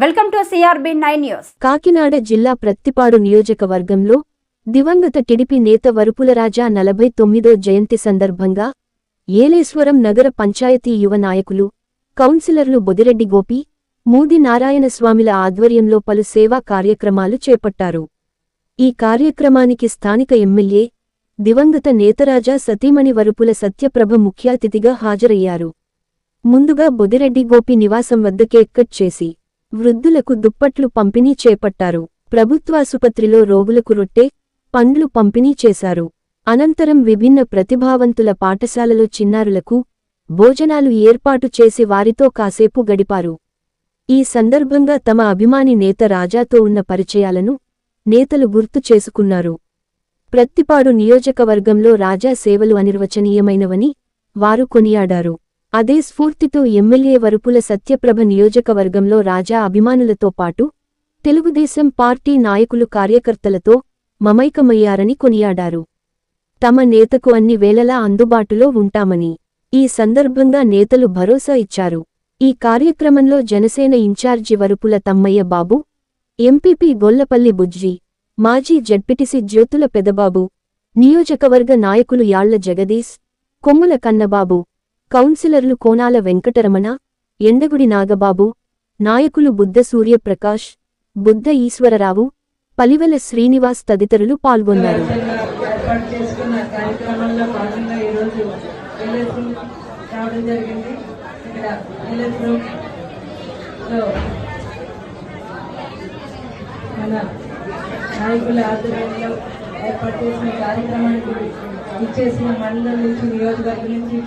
Welcome to CRB9 news. Kakinada జిల్లా ప్రత్తిపాడు నియోజకవర్గంలో దివంగత టిడిపి నేత వరుపులరాజా 49వ జయంతి సందర్భంగా ఏలేశ్వరం నగర పంచాయతీ యువ నాయకులు, కౌన్సిలర్లు బొదిరెడ్డి గోపి, మూది నారాయణస్వామిల ఆధ్వర్యంలో పలు సేవా కార్యక్రమాలు చేపట్టారు. ఈ కార్యక్రమానికి స్థానిక ఎమ్మెల్యే, దివంగత నేతరాజా సతీమణి వరుపుల సత్యప్రభ ముఖ్యాతిథిగా హాజరయ్యారు. ముందుగా బొదిరెడ్డి గోపి నివాసం వద్ద కేక్ కట్ చేసి వృద్ధులకు దుప్పట్లు పంపిణీ చేపట్టారు. ప్రభుత్వాసుపత్రిలో రోగులకు రొట్టె, పండ్లు పంపిణీ చేశారు. అనంతరం విభిన్న ప్రతిభావంతుల పాఠశాలలో చిన్నారులకు భోజనాలు ఏర్పాటు చేసి వారితో కాసేపు గడిపారు. ఈ సందర్భంగా తమ అభిమాని నేత రాజాతో ఉన్న పరిచయాలను నేతలు గుర్తు చేసుకున్నారు. ప్రత్తిపాడు నియోజకవర్గంలో రాజా సేవలు అనిర్వచనీయమైనవని వారు కొనియాడారు. అదే స్ఫూర్తితో ఎమ్మెల్యే వరుపుల సత్యప్రభ నియోజకవర్గంలో రాజా అభిమానులతో పాటు తెలుగుదేశం పార్టీ నాయకులు కార్యకర్తలతో మమైకమయ్యారని కొనియాడారు. తమ నేతకు అన్ని వేళలా అందుబాటులో ఉంటామని ఈ సందర్భంగా నేతలు భరోసా ఇచ్చారు. ఈ కార్యక్రమంలో జనసేన ఇన్ఛార్జి వరుపుల తమ్మయ్య బాబు, ఎంపీపీ గొల్లపల్లి బుజ్జి, మాజీ జడ్పీటీసీ జ్యోతుల పెదబాబు, నియోజకవర్గ నాయకులు యాళ్ల జగదీశ్, కొమ్ముల కన్నబాబు, కౌన్సిలర్లు కోనాల వెంకటరమణ, ఎండగుడి నాగబాబు, నాయకులు బుద్ధ సూర్యప్రకాష్, బుద్ధ ఈశ్వరరావు, పలివెల శ్రీనివాస్ తదితరులు పాల్గొన్నారు. నాయకుల ఆధ్వర్యంలో ఏర్పాటు చేసిన కార్యక్రమానికి ఇచ్చేసిన మండలం నుంచి, నియోజకవర్గం నుంచి